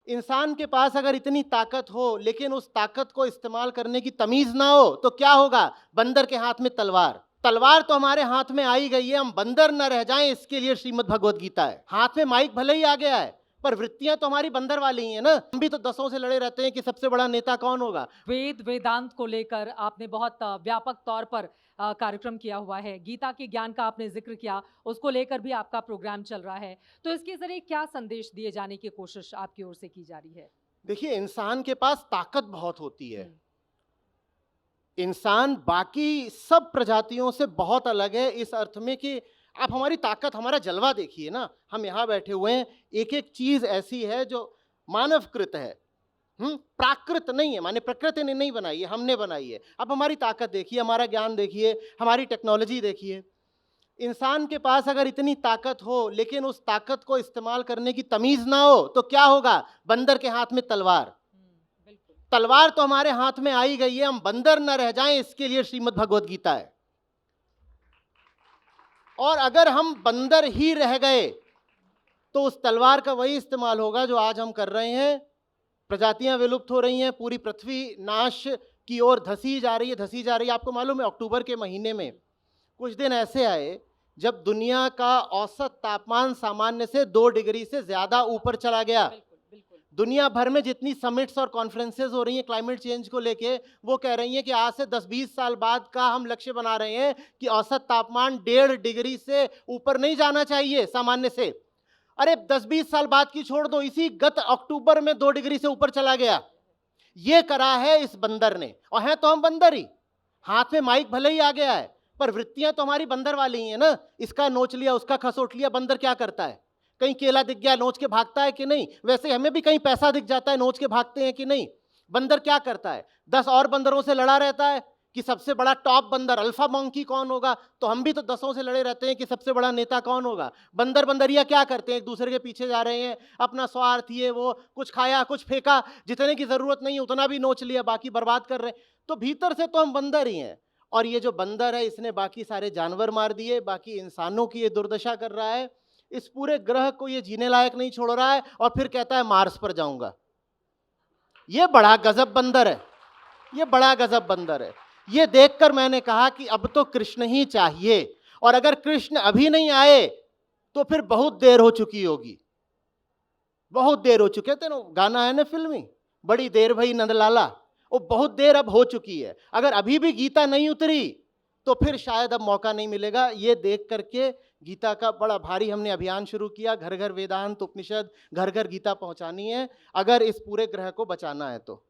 इंसान के पास अगर इतनी ताकत हो लेकिन उस ताकत को इस्तेमाल करने की तमीज ना हो तो क्या होगा? बंदर के हाथ में तलवार। तलवार तो हमारे हाथ में आई गई है, हम बंदर न रह जाएं इसके लिए श्रीमद् भगवत गीता है। हाथ में माइक भले ही आ गया है पर वृत्तियां तो हमारी बंदर वाली ही है ना। हम भी तो दसों से लड़े रहते हैं कि सबसे बड़ा नेता कौन होगा। वेद वेदांत को लेकर आपने बहुत व्यापक तौर पर कार्यक्रम किया हुआ है। गीता के ज्ञान का आपने जिक्र किया, उसको लेकर भी आपका प्रोग्राम चल रहा है। तो इसके जरिए क्या संदेश दिए जाने की कोशिश आपकी ओर से की जा रही है? देखिए, इंसान के पास ताकत बहुत होती है। हम्म, इंसान बाकी सब प्रजातियों से बहुत अलग है इस अर्थ में कि आप हमारी ताकत, हमारा जलवा देखिए ना। हम यहाँ बैठे हुए हैं, एक एक चीज ऐसी है जो मानवकृत है, प्राकृत नहीं है, माने प्रकृति ने नहीं बनाई है, हमने बनाई है। अब हमारी ताकत देखिए, हमारा ज्ञान देखिए, हमारी टेक्नोलॉजी देखिए। इंसान के पास अगर इतनी ताकत हो लेकिन उस ताकत को इस्तेमाल करने की तमीज ना हो तो क्या होगा? बंदर के हाथ में तलवार। बिल्कुल। तलवार तो हमारे हाथ में आई गई है, हम बंदर न रह जाएं इसके लिए श्रीमद् भगवत गीता है। और अगर हम बंदर ही रह गए तो उस तलवार का वही इस्तेमाल होगा जो आज हम कर रहे हैं। प्रजातियां विलुप्त हो रही हैं, पूरी पृथ्वी नाश की ओर धसी जा रही है, धसी जा रही है। आपको मालूम है, अक्टूबर के महीने में कुछ दिन ऐसे आए जब दुनिया का औसत तापमान सामान्य से 2 डिग्री से ज्यादा ऊपर चला गया। बिल्कुल, बिल्कुल। दुनिया भर में जितनी समिट्स और कॉन्फ्रेंसेज हो रही हैं क्लाइमेट चेंज को लेके, वो कह रही हैं कि आज से 10-20 साल बाद का हम लक्ष्य बना रहे हैं कि औसत तापमान 1.5 डिग्री से ऊपर नहीं जाना चाहिए सामान्य से। अरे 10-20 साल बाद की छोड़ दो, इसी गत अक्टूबर में 2 डिग्री से ऊपर चला गया। ये करा है इस बंदर ने, और हैं तो हम बंदर ही। हाथ में माइक भले ही आ गया है पर वृत्तियां तो हमारी बंदर वाली ही है ना। इसका नोच लिया, उसका खसोट लिया। बंदर क्या करता है? कहीं केला दिख गया, नोच के भागता है कि नहीं? वैसे हमें भी कहीं पैसा दिख जाता है, नोच के भागते हैं कि नहीं? बंदर क्या करता है? 10 और बंदरों से लड़ा रहता है कि सबसे बड़ा टॉप बंदर अल्फा मंकी कौन होगा। तो हम भी तो दसों से लड़े रहते हैं कि सबसे बड़ा नेता कौन होगा। बंदर बंदरिया क्या करते हैं? एक दूसरे के पीछे जा रहे हैं, अपना स्वार्थ, ये वो, कुछ खाया कुछ फेंका, जितने की जरूरत नहीं उतना भी नोच लिया, बाकी बर्बाद कर रहे हैं। तो भीतर से तो हम बंदर ही हैं। और ये जो बंदर है इसने बाकी सारे जानवर मार दिए, बाकी इंसानों की ये दुर्दशा कर रहा है। इस पूरे ग्रह को ये जीने लायक नहीं छोड़ रहा है और फिर कहता है मार्स पर जाऊंगा। ये बड़ा गजब बंदर है, ये बड़ा गजब बंदर है। ये देखकर मैंने कहा कि अब तो कृष्ण ही चाहिए, और अगर कृष्ण अभी नहीं आए तो फिर बहुत देर हो चुकी होगी, बहुत देर हो चुके थे ना। गाना है ना फिल्मी, बड़ी देर भई नंदलाला, वो बहुत देर अब हो चुकी है। अगर अभी भी गीता नहीं उतरी तो फिर शायद अब मौका नहीं मिलेगा। ये देख करके गीता का बड़ा भारी हमने अभियान शुरू किया, घर घर वेदांत उपनिषद, घर घर गीता पहुंचानी है अगर इस पूरे ग्रह को बचाना है तो।